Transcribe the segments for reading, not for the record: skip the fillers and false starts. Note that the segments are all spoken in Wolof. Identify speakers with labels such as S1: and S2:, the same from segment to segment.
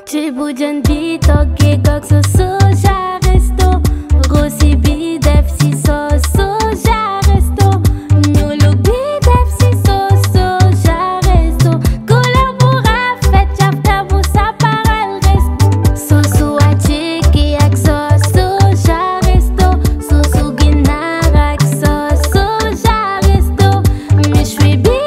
S1: Chibujan bito gigok so soja resto Rossi bidef si so soja resto Nulu bidef si so soja resto Kolabora fet chapta busa paral resto Soso achiki ak so soja resto Soso ginara ak so soja resto Mishwi bi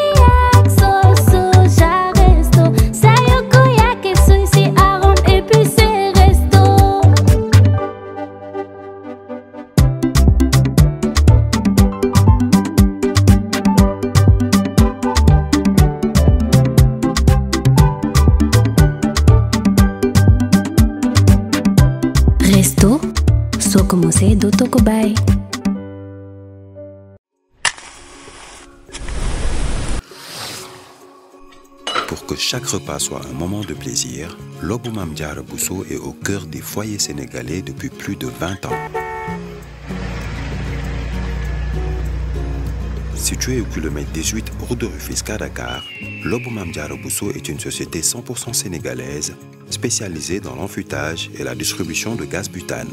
S1: ak so soja resto Sayoko yake suisi aron épicé resto Resto, so commencé d'autoko bay.
S2: Pour que chaque repas soit un moment de plaisir, Lobou Mame Diarra Bousso est au cœur des foyers sénégalais depuis plus de 20 ans. Situé au kilomètre 18 route de Rufisque à Dakar, Lobou Mame Diarra Bousso est une société 100% sénégalaise spécialisée dans l'enfûtage et la distribution de gaz butane.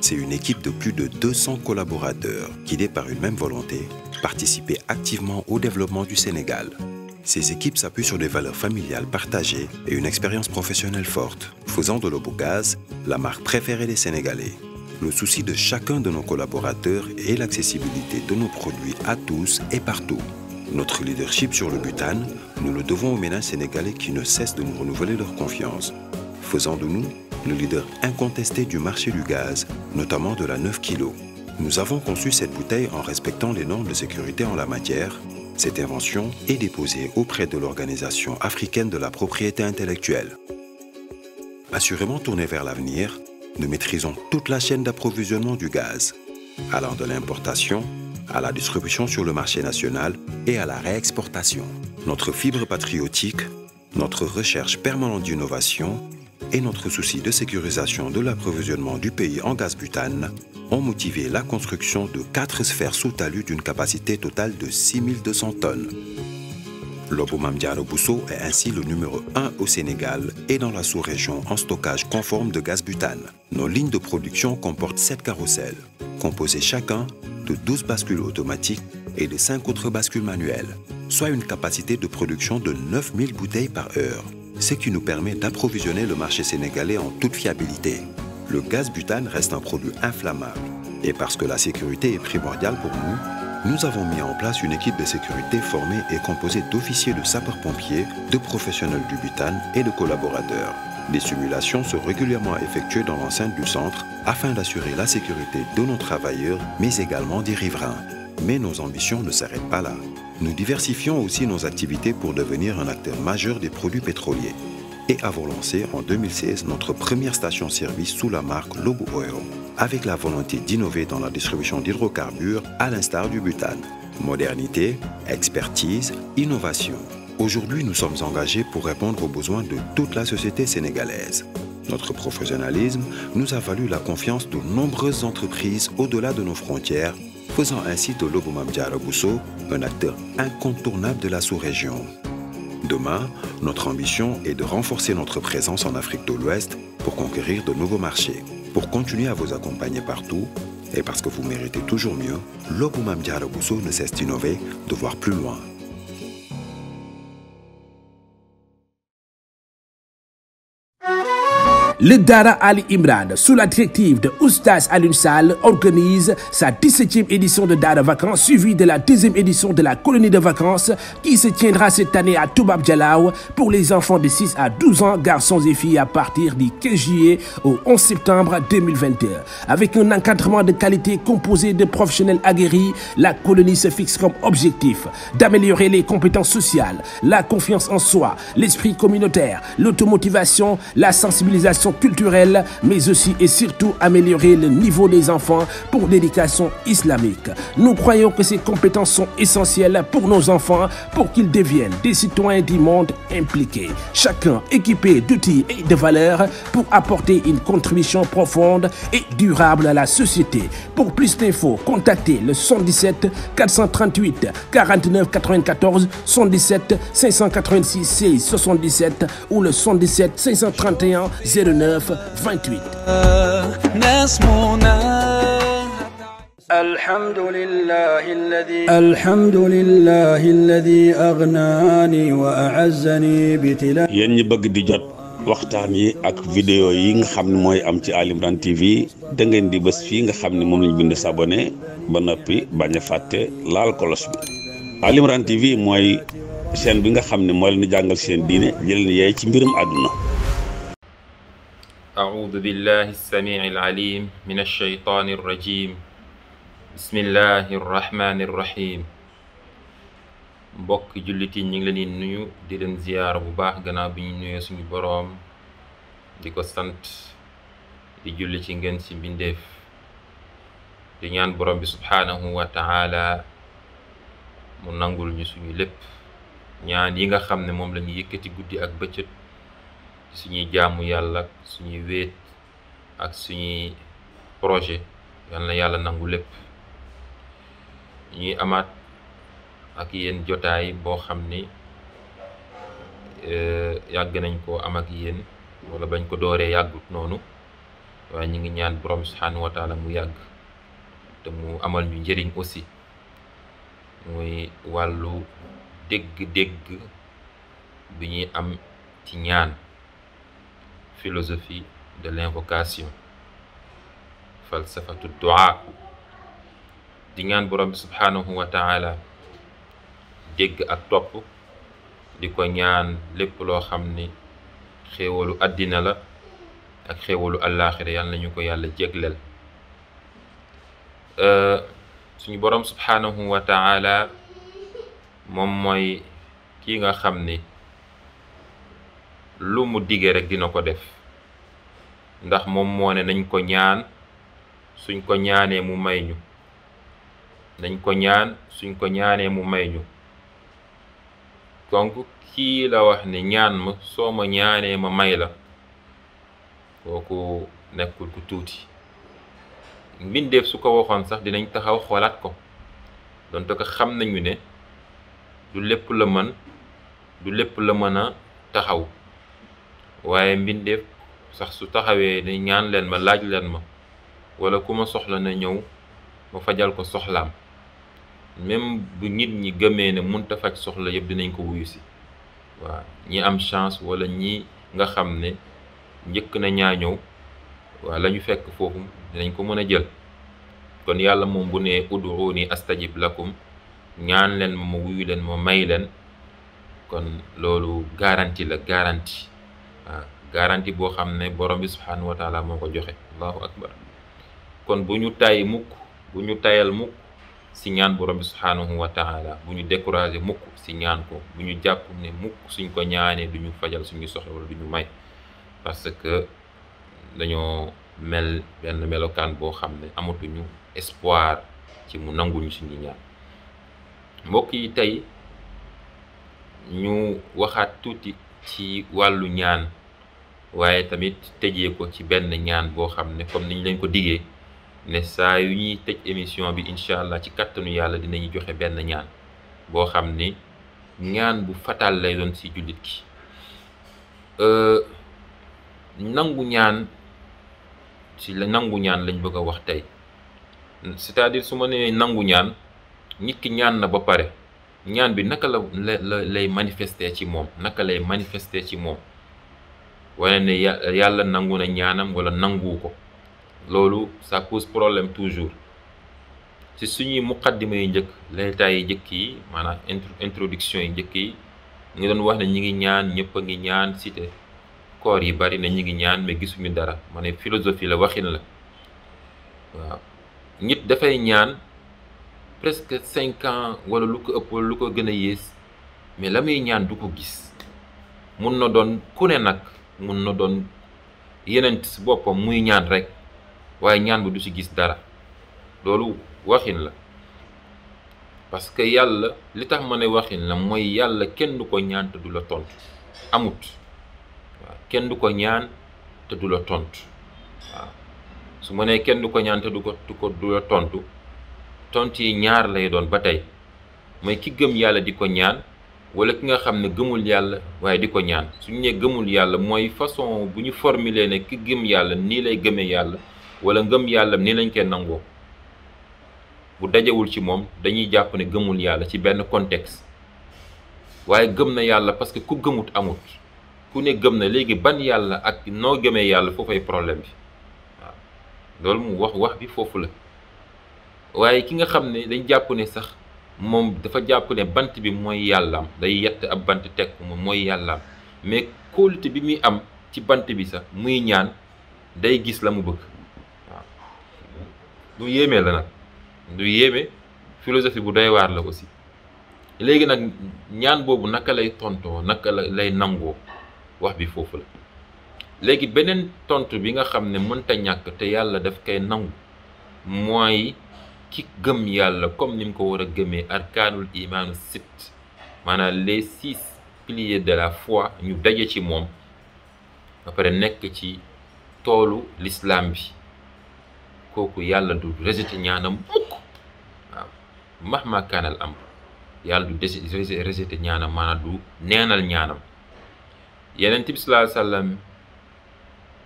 S2: C'est une équipe de plus de 200 collaborateurs guidés par une même volonté, participer activement au développement du Sénégal. Ces équipes s'appuient sur des valeurs familiales partagées et une expérience professionnelle forte, faisant de Lobogaz la marque préférée des Sénégalais. Le souci de chacun de nos collaborateurs est l'accessibilité de nos produits à tous et partout. Notre leadership sur le butane, nous le devons aux ménages sénégalais qui ne cessent de nous renouveler leur confiance, faisant de nous le leader incontesté du marché du gaz, notamment de la 9 kg. Nous avons conçu cette bouteille en respectant les normes de sécurité en la matière. Cette invention est déposée auprès de l'Organisation africaine de la propriété intellectuelle. Assurément tournée vers l'avenir, nous maîtrisons toute la chaîne d'approvisionnement du gaz, allant de l'importation à la distribution sur le marché national et à la réexportation. Notre fibre patriotique, notre recherche permanente d'innovation et notre souci de sécurisation de l'approvisionnement du pays en gaz butane ont motivé la construction de 4 sphères sous talus d'une capacité totale de 6200 tonnes. Lobou Mame Diarra Bousso est ainsi le numéro 1 au Sénégal et dans la sous-région en stockage conforme de gaz butane. Nos lignes de production comportent 7 carrousels, composés chacun de 12 bascules automatiques et de 5 autres bascules manuelles, soit une capacité de production de 9000 bouteilles par heure, ce qui nous permet d'approvisionner le marché sénégalais en toute fiabilité. Le gaz butane reste un produit inflammable et parce que la sécurité est primordiale pour nous avons mis en place une équipe de sécurité formée et composée d'officiers de sapeurs-pompiers, de professionnels du butane et de collaborateurs. Des simulations sont régulièrement effectuées dans l'enceinte du centre afin d'assurer la sécurité de nos travailleurs, mais également des riverains. Mais nos ambitions ne s'arrêtent pas là. Nous diversifions aussi nos activités pour devenir un acteur majeur des produits pétroliers et avons lancé en 2016 notre première station-service sous la marque Lobou Oil, avec la volonté d'innover dans la distribution d'hydrocarbures à l'instar du butane. Modernité, expertise, innovation. Aujourd'hui, nous sommes engagés pour répondre aux besoins de toute la société sénégalaise. Notre professionnalisme nous a valu la confiance de nombreuses entreprises au-delà de nos frontières, faisant ainsi de Lobou Mame Diarra Bousso un acteur incontournable de la sous-région. Demain, notre ambition est de renforcer notre présence en Afrique de l'Ouest pour conquérir de nouveaux marchés. Pour continuer à vous accompagner partout, et parce que vous méritez toujours mieux, Lobou Mame Diarra Bousso ne cesse d'innover, de voir plus loin.
S3: Le Dara Ali Imran, sous la directive de Oustaz Alioune Sall, organise sa 17e édition de Dara Vacances, suivie de la 2e édition de la colonie de vacances qui se tiendra cette année à Toubab Dialaw pour les enfants de 6 à 12 ans, garçons et filles, à partir du 15 juillet au 11 septembre 2022. Avec un encadrement de qualité composé de professionnels aguerris, la colonie se fixe comme objectif d'améliorer les compétences sociales, la confiance en soi, l'esprit communautaire, l'automotivation, la sensibilisation l'éducation culturelle, mais aussi et surtout améliorer le niveau des enfants pour l'éducation islamique. Nous croyons que ces compétences sont essentielles pour nos enfants pour qu'ils deviennent des citoyens du monde impliqués, chacun équipé d'outils et de valeurs pour apporter une contribution profonde et durable à la société. Pour plus d'infos, contactez le 77 438 49 94 77 586 16 77 ou le 77 531 09 28.
S4: الحمد لله الذي أغناني وأعزني بتلا.
S5: yéen ñi bëgg di jot waxtaan yi ak vidéo yi nga xam ne mooy am ci Ali Imran TV da ngeen di bës fii nga xam ne moom lañ bind s'abonné ba noppi bañ a fàtte laal kolos bi. Ali Imran TV mooy chaîne bi nga xam ne moo leen di jàngal seen diine jëleen yeey ci mbirum àdduna.
S6: أعوذ بالله السميع العليم من الشيطان الرجيم بسم الله الرحمن الرحيم mbokk jullit yi ñu ngi leen di nuyu di leen ziyaara bu baax gannaaw bi ñu nuyee suñu boroom di ko sant di julli ci ngeen ci mbindeef di ñaan boroom bi subhaanahu wa ta'ala mu nangul ñu suñu lépp ñaan yi nga xam ne moom la ñu yëkkati guddi ak bëccëg suñuy jaamu yàlla ak suñuy wéet ak suñuy projet yal na yàlla nangu lépp. ñuy amaat ak yéen jotaay boo xam ni yàgg nañ koo am ak yéen wala bañ ko dooree yàggut noonu waaye ñu ngi ñaan borom subhanahu wa taala mu yàgg te mu amal ñu njëriñ aussi muy wàllu dégg-dégg bi ñuy am ci ñaan philosophie de l'invocation falsafatu du'a di ñaan borom bi subhanahu wa ta'ala dégg ak topp di ko ñaan lépp loo xam ni xéewalu àddina la ak xéewalu àllaaxira yal nañu ko yàlla jégleel. Suñu borom subhanahu wa ta'ala moom mooy kii nga xam ni lu mu dige rek dina ko def ndax moom moo ne nañ ko ñaan suñ ko ñaanee mu may ñu nañ ko ñaan suñ ko ñaanee mu may ñu donc kii la wax ne ñaan ma soo ma ñaanee ma may la kooku nekkul ku tuuti mbindeef su ko waxoon sax dinañ taxaw xoolaat ko donte ko xam nañu ne du lépp la mën du lépp la mën a taxaw waaye mbindeef sax su taxawee ne ñaan leen ma laaj leen ma wala ku ma soxla na ñëw ma fajal ko soxlaam même bu nit ñi gëmee ne mënta faj soxla yëpp dinañ ko wuyu si waaw ñi am chance wala ñi nga xam ne njëkk na ñaa ñëw waaw la ñu fekk foofu dinañ ko mën a jël kon yàlla moom bu ne ud'uuni astajib lakum ñaan leen ma wuyu leen ma may leen kon loolu garantie la garantie waaw garantie boo xam ne borom bi subhanahu wa taala moo ko joxe allahu akbar kon bu ñu tay mukk bu ñu tayal mukk si ñaan borom bi subhanahu wa taala bu ñu découragé mukk si ñaan ko bu ñu jàpp ne mukk suñ ko ñaanee du ñu fajal suñu soxla wala du ñu may parce que dañoo mel benn melokaan boo xam ne amatuñu espoir ci mu nanguñu suñu ñaan. mbokk yi tey ñu waxaat tuuti ci wàllu ñaan waaye tamit tëjee ko ci benn ñaan boo xam ne comme niñ leen ko digee ne saa yu ñuy tëj émission bi incha allah ci kattanu yàlla dinañu joxe benn ñaan boo xam ni ñaan bu fatal lay doon si jullit ki nangu ñaan si la nangu ñaan lañ bëgg a wax tey c'est-à-dire su ma nee nangu ñaan nit ki ñaan na ba pare ñaan bi naka lay manifester ci moom naka lay manifester ci moom wane ne yàlla nangu na ñaanam wala nangu ko loolu ça pose problème toujours ci suñuy muqaddima yu njëkk laytaay yi njëkk yi maanaam introduction yi njëkk yi ngi doon wax ne ñi ngi ñaan ñëpp a ngi ñaan cité koor yi bari na ñi ngi ñaan mais gisuñu dara ma ne philosophie la waxin la waaw nit dafay ñaan presque 5 ans wala lu ko ëpp wala lu ko gën a yées mais la muy ñaan du ko gis mun na doon ku ne nag mun na doon yeneen si boppam muy ñaan rek waaye ñaan bi du ci gis dara loolu waxin la parce que yàlla li tax ma ne waxin la mooy yàlla kenn du ko ñaan te du la tontu amut waaw kenn du ko ñaan te du la tontu waaw su ma nee kenn du ko ñaan te du la tontu yi ñaar lay doon ba tey mooy ki gëm yàlla di ko ñaan wala ki nga xam ne gëmul yàlla waaye di ko ñaan suñu nee gëmul yàlla mooy façon bu ñu formuler ne ki gëm yàlla nii lay gëmee yàlla wala ngëm yàlla nii lañ koy nangoo bu dajewul ci moom dañuy jàpp ne gëmul yàlla ci benn contexte waaye gëm na yàlla parce que ku gëmut amut ku ne gëm na léegi ban yàlla ak noo gëmee yàlla foofay problème bi waaw loolu mu wax bi foofu la waaye ki nga xam ne dañ jàpp ne sax moom dafa jàpp ne bant bi mooy yàllaam day yett ab bant teg moom mooy yàllaam mais kóolute bi muy am ci bant bi sax muy ñaan day gis la mu bëgg waaw lu yéeme la nag lu yéeme philosophie bu doy waar la aussi léegi nag ñaan boobu naka lay tontoo naka lay nangoo wax bi foofu la léegi beneen tontu bi nga xam ne mënta ñàkk te yàlla daf koy nangu mooy ki gëm yàlla comme ni mu ko war a gëmee arkaanul imaanu sitt maanaam les 6 piliers de la foi ñu daje ci moom ba pare nekk ci toolu l'islam bi kooku yàlla du rejeté ñaanam mukk waaw mahma kaanal am yàlla du rejeté ñaanam maanaam du neenal ñaanam Yonent bi sallallahu alayhi wa sallam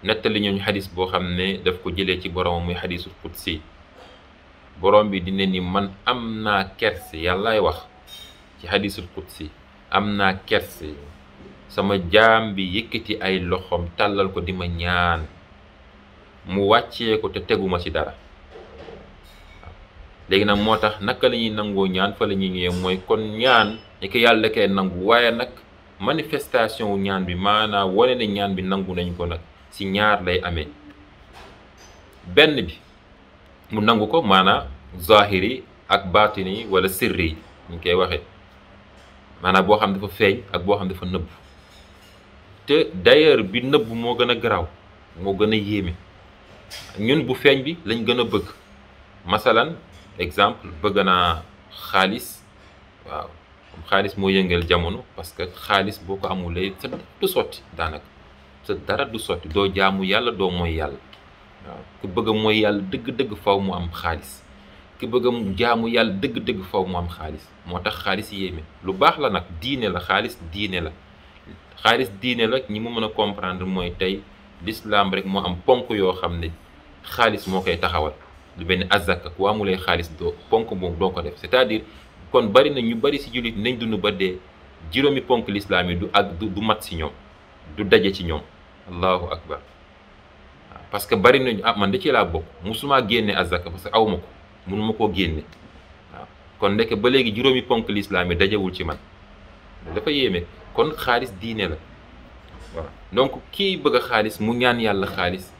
S6: nettali ñooñu xadis boo xam ne daf ko jëlee ci borom muy xadisul qudsi borom bi dina ni man am naa kerse yàllaay wax ci xadisul qudsi am naa kerse sama jaam bi yëkkati ay loxoom tàllal ko di ma ñaan mu wàccee ko te teguma ci dara waaw léegi nag moo tax naka la ñuy nangoo ñaan fa la ñuy ñëwee mooy kon ñaan ni ko yàlla koy nangu waaye nag manifestation wu ñaan bi maanaam wane ne ñaan bi nangu nañ ko nag ci ñaar lay amee benn bi mu nangu ko maanaam zahiri ak baatini wala sirri yi ñu koy waxee maanaam boo xam dafa feeñ ak boo xam dafa nëbb te d'ailleurs bi nëbb moo gën a garaaw moo gën a yéeme ñun bu feeñ bi lañ gën a bëgg masalan exemple bëgg naa xaalis waaw xaalis moo yëngal jamono parce que xaalis boo ko amulee sa dara du sotti daanaka sa dara du sotti doo jaamu yàlla doo mooy yàlla waaw ku bëgg a mooy yàlla dëgg-dëgg faw mu am xaalis ku bëgg a jaamu yàlla dëgg-dëgg faw mu am xaalis moo tax xaalis yéeme lu baax la nag diine la xaalis diine la ñi mu mën a comprendre mooy tey l'islam rek moo am ponk yoo xam ne xaalis moo koy taxawal lu benn azaka ku amulee xaalis doo ponk boobu doo ko def c'est-à-dire kon bari na ñu bari ci jullit nañ dund ba dee juróomi ponk l'islam yi du mat ci ñoom du daje ci ñoom allahu akbar waaw parce que bari nañu man da ci laa bokk musuma génne azaka parce que aw ma ko mënuma koo génne waaw kon ndeke ba léegi juróomi ponk l'islam yi dajewul ci man dafa yéeme kon xaalis diine la waaw donc kii bëgg a xaalis mu ñaan yàlla xaalis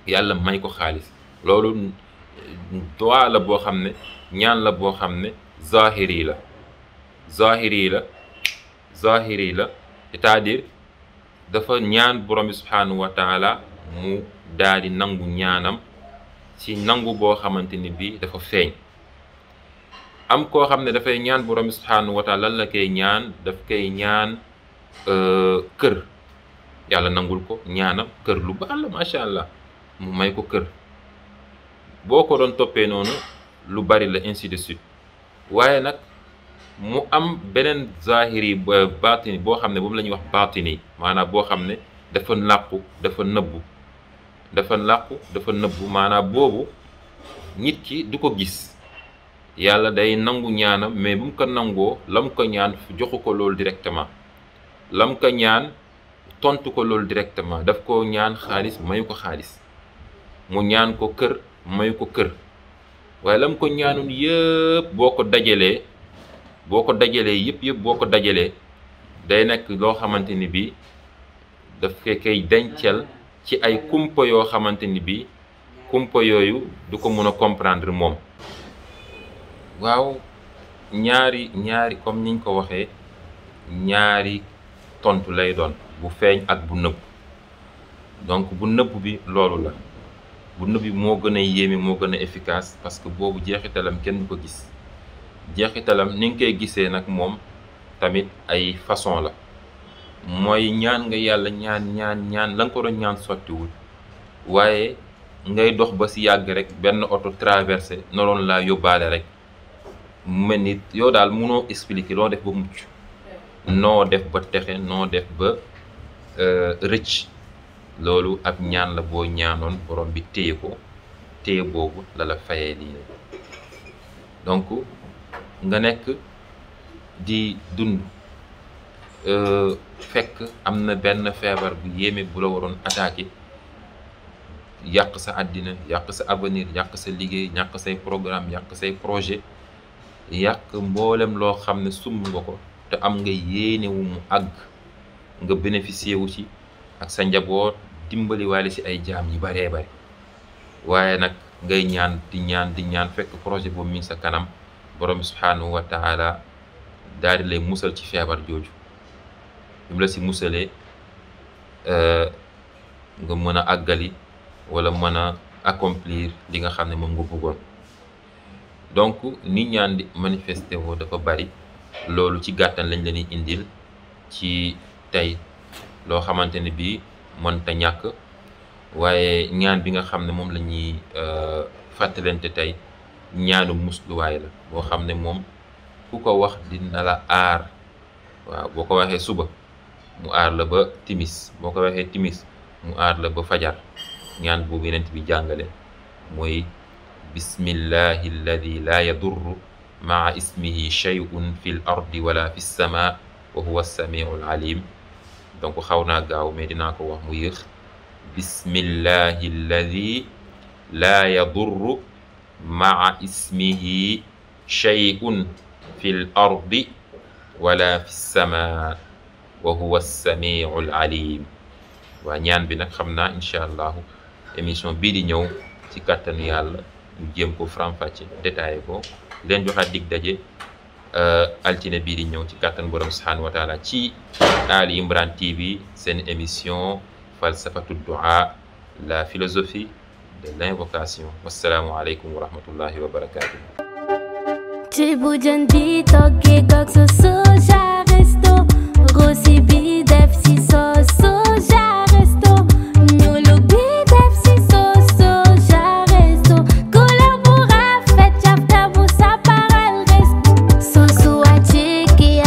S6: yàlla may ko xaalis loolu doa la boo xam ne ñaan la boo xam ne zahiri la c'est-à-dire dafa ñaan borom bi subhanahu wa taala mu daal di nangu ñaanam ci nangu boo xamante ni bii dafa feeñ am koo xam ne dafay ñaan borom bi subhanahu wa taala lan la koy ñaan daf koy ñaan kër yàlla nangul ko ñaanam kër lu baax la macha allah mu may ko kër boo ko doon toppee noonu lu bari la ainsi de suite waaye nag mu am beneen zahiri baatini boo xam ne boobu la ñuy wax baatini maanaam boo xam ne dafa làqu dafa nëbbu maanaam boobu nit ki du ko gis yàlla day nangu ñaanam mais bu mu ko nangoo lam ko ñaan joxu ko loolu directement lam ko ñaan tontu ko loolu directement daf ko ñaan xaalis mayu ko xaalis mu ñaan ko kër mayu ko kër waaye lam ko ñaanul yëpp boo ko dajalee day nekk loo xamante ni bii daf koy dencal ci ay kumpa yoo xamante ni bii kumpa yooyu du ko mën a comprendre moom waaw ñaari comme niñ ko waxee ñaari tontu lay doon bu feeñ ak bu nëbb donc bu nëbb bi loolu la bu nëbb bi moo gën a yéeme moo gën a efficace parce que boobu jeexitalam kenn du ko gis jeexitalam ni nga koy gisee nag moom tamit ay façon la mooy ñaan nga yàlla ñaan la nga ko doon ñaan sottiwul waaye ngay dox ba si yàgg rek benn oto traversé noroon laa yóbbaale rek mu mel ni yow daal mënoo expliquer loo def ba mucc noo def ba texe noo def ba rëcc loolu ab ñaan la boo ñaanoon borom bi téye ko téye boobu la la fayee lii donc nga nekk di dund fekk am na benn feebar bu yéeme bu la waroon attaqué yàq sa àddina yàq sa avenir yàq sa liggéey yàq say programme yàq say projet yàq mboolem loo xam ne sumb nga ko te am nga yéene wu mu àgg nga bénéficier wu ci ak sa njaboot dimbali waale ci ay jaam yi baree bari waaye nag ngay ñaan di ñaan fekk projet boobu mi ngi sa kanam borom bi subhaanahu wa taala daal di lay musal ci feebar jooju bi mu la si musalee nga mën a àggali wala mën a accomplir li nga xam ne moom nga bëggoon donc ni ñaan di manifesté woo dafa bari loolu ci gàttan lañ leen di indil ci tey loo xamante ne bii mënta ñàkk waaye ñaan bi nga xam ne moom la ñuy fàttalante tey ñaanu musluwaay la boo xam ne moom ku ko wax dina la aar waaw boo ko waxee suba mu aar la ba timis boo ko waxee timis mu aar la ba fajar ñaan boobu yenent bi jàngale mooy bismillahi alladi laa yadurru maa ismihi shay'un fi l ardi wala fi lsama wa huwa alsamiu alalim donc xaw naa gaaw mais dinaa ko wax mu yéex bismillahi alladi laa yadurru maa ismihi shay'un fi l ardi wala fi lsama wa huwa alsamiu alalim waa ñaan bi nag xam naa incha allahu émission bii di ñëw ci kàttanu yàlla ñu jéem ko faram-fàcce détaillé ko leen joxaat dig daje altine bii di ñëw ci kàttan borom subhanahu wa taala ci Ali Imran TV seen émission falsafatu du'a la philosophie de l'invocation wassalaamu aleykum wa rahmatullahi wa barakatuh
S1: ci bu jën bi toggee gog sa soja resto rosi bi def si sos soja resto ñulu bi def si sos soja resto couleur bu rafet cafta bu saparal resto sosu wàcce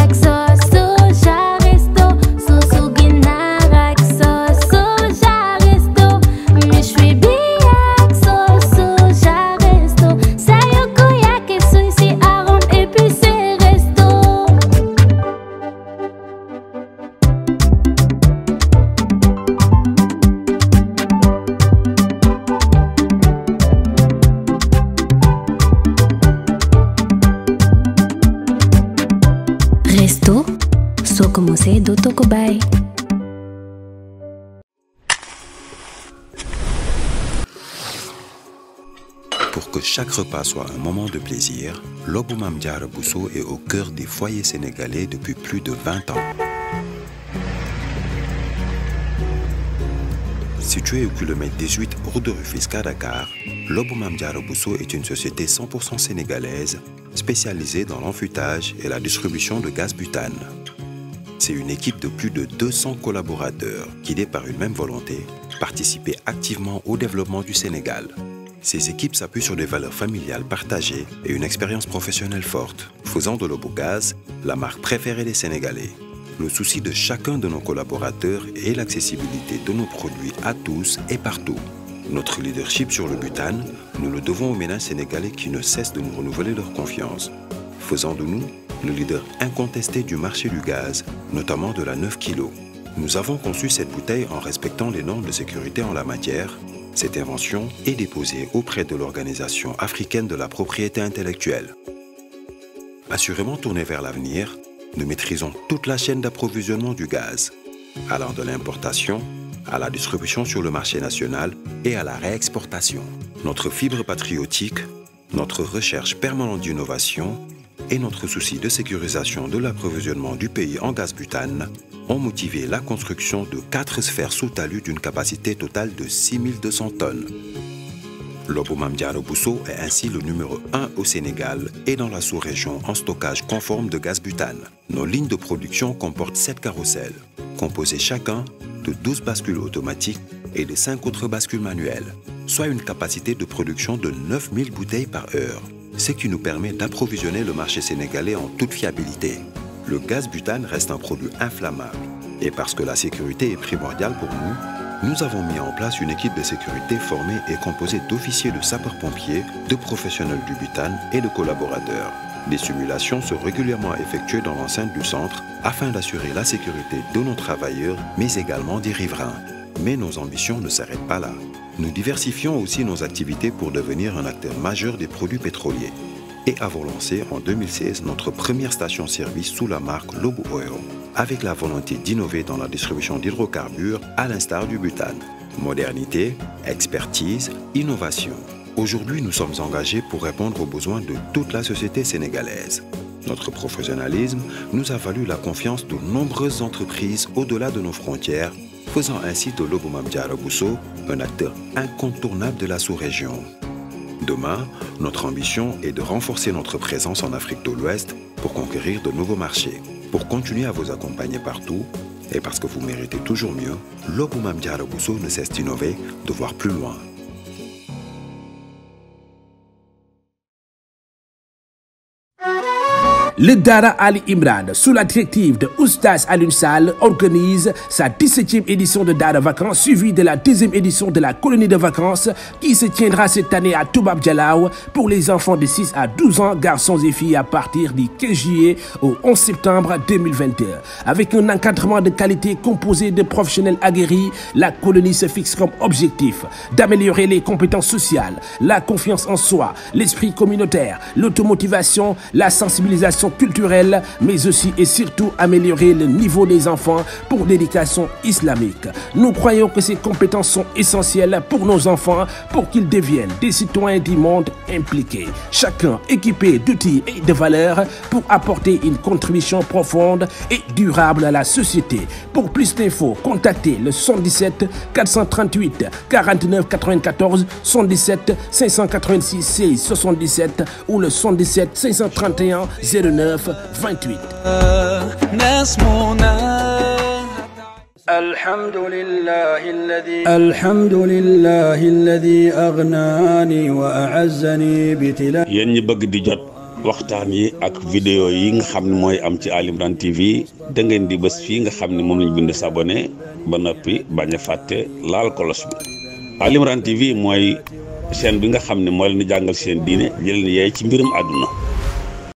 S1: ak sos soja resto sosu ginaar ak sos soja resto méchoui bi ak sos soja resto sayo ko yàkke suy si arôme épicé resto resto soo ko mosee dootoo ko bàyyi.
S2: Pour que chaque repas soit un moment de plaisir, Lobou Mame Diarra Bousso est au cœur des foyers sénégalais depuis plus de 20 ans. Situé au kilomètre 18 route de Rufisque à Dakar, Lobou Mame Diarra Bousso est une société 100% sénégalaise spécialisée dans l'enfûtage et la distribution de gaz butane. C'est une équipe de plus de 200 collaborateurs guidés par une même volonté, participer activement au développement du Sénégal. Ces équipes s'appuient sur des valeurs familiales partagées et une expérience professionnelle forte, faisant de Lobogaz la marque préférée des Sénégalais. Le souci de chacun de nos collaborateurs est l'accessibilité de nos produits à tous et partout. Notre leadership sur le butane, nous le devons aux ménages sénégalais qui ne cessent de nous renouveler leur confiance, faisant de nous le leader incontesté du marché du gaz, notamment de la 9 kg. Nous avons conçu cette bouteille en respectant les normes de sécurité en la matière. Cette invention est déposée auprès de l'Organisation africaine de la propriété intellectuelle. Assurément tournés vers l'avenir, nous maîtrisons toute la chaîne d'approvisionnement du gaz, allant de l'importation à la distribution sur le marché national et à la réexportation. Notre fibre patriotique, notre recherche permanente d'innovation et notre souci de sécurisation de l'approvisionnement du pays en gaz butane ont motivé la construction de 4 sphères sous talus d'une capacité totale de 6200 tonnes. Lobou Mame Diarra Bousso est ainsi le numéro 1 au Sénégal et dans la sous-région en stockage conforme de gaz butane. Nos lignes de production comportent 7 carrousels, composés chacun de 12 bascules automatiques et de 5 autres bascules manuelles, soit une capacité de production de 9000 bouteilles par heure, ce qui nous permet d'approvisionner le marché sénégalais en toute fiabilité. Le gaz butane reste un produit inflammable et parce que la sécurité est primordiale pour nous avons mis en place une équipe de sécurité formée et composée d'officiers de sapeurs-pompiers, de professionnels du butane et de collaborateurs. Des simulations sont régulièrement effectuées dans l'enceinte du centre afin d'assurer la sécurité de nos travailleurs, mais également des riverains. Mais nos ambitions ne s'arrêtent pas là. Nous diversifions aussi nos activités pour devenir un acteur majeur des produits pétroliers et avons lancé en 2016 notre première station-service sous la marque Lobou Oil, avec la volonté d'innover dans la distribution d'hydrocarbures à l'instar du butane. Modernité, expertise, innovation. Aujourd'hui, nous sommes engagés pour répondre aux besoins de toute la société sénégalaise. Notre professionnalisme nous a valu la confiance de nombreuses entreprises au-delà de nos frontières, faisant ainsi de Lobou Mame Diarra Bousso un acteur incontournable de la sous-région. Demain, notre ambition est de renforcer notre présence en Afrique de l'Ouest pour conquérir de nouveaux marchés. Pour continuer à vous accompagner partout, et parce que vous méritez toujours mieux, Lobou Mame Diarra Bousso ne cesse d'innover, de voir plus loin.
S3: Le Dara Ali Imran, sous la directive de Oustaz Alioune Sall, organise sa 17e édition de Dara Vacances, suivie de la 2e édition de la colonie de vacances qui se tiendra cette année à Toubab Dialaw pour les enfants de 6 à 12 ans, garçons et filles, à partir du 15 juillet au 11 septembre 2022. Avec un encadrement de qualité composé de professionnels aguerris, la colonie se fixe comme objectif d'améliorer les compétences sociales, la confiance en soi, l'esprit communautaire, l'automotivation, la sensibilisation culturelle, mais aussi et surtout améliorer le niveau des enfants pour l'éducation islamique. Nous croyons que ces compétences sont essentielles pour nos enfants pour qu'ils deviennent des citoyens du monde impliqués, chacun équipé d'outils et de valeurs pour apporter une contribution profonde et durable à la société. Pour plus d'infos, contactez le 77 438 49 94, 77 586 16 77 ou le 77 531 09 28.
S4: الحمد لله الذي أغناني وأعزني بتلا.
S5: yéen ñi bëgg di jot waxtaan yi ak vidéo yi nga xam ne mooy am ci Ali Imran TV da ngeen di bës fii nga xam ne moom lañ bind s'abonné ba noppi bañ a fàtte laal kolos bi. Ali Imran TV mooy chaîne bi nga xam ne moo leen di jàngal seen diine jëleen yeey ci mbirum àdduna.